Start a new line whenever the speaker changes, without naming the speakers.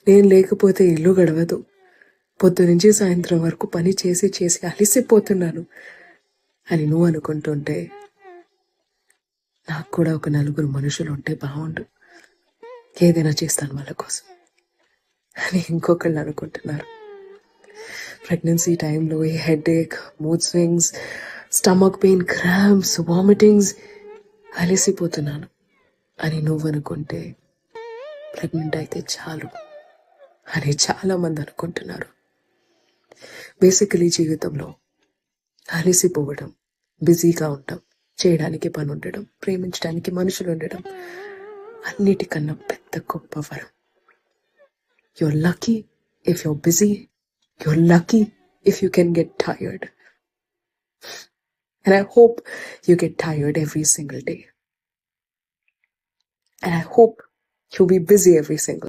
నేను లేకపోతే ఇల్లు గడవదు. పొద్దునుంచి సాయంత్రం వరకు పని చేసి చేసి అలిసిపోతున్నాను అని నువ్వు అనుకుంటుంటే, నాకు కూడా ఒక నలుగురు మనుషులు ఉంటే బాగుండు, ఏదైనా చేస్తాను వాళ్ళ కోసం అని ఇంకొకళ్ళు అనుకుంటున్నారు. ప్రెగ్నెన్సీ టైంలో ఈ headache, mood swings, stomach pain, cramps, vomitings, అలిసిపోతున్నాను అని నువ్వు అనుకుంటే, ప్రెగ్నెంట్ అయితే చాలు అని చాలామంది అనుకుంటున్నారు. బేసికలీ జీవితంలో అలిసిపోవడం, బిజీగా ఉండడం, చేయడానికి పని ఉండడం, ప్రేమించడానికి మనుషులు ఉండడం అన్నిటికన్నా పెద్ద గొప్ప వరం. You're lucky if you're busy. You're lucky if you can get tired. And I hope you get tired every single day. And I hope you'll be busy every single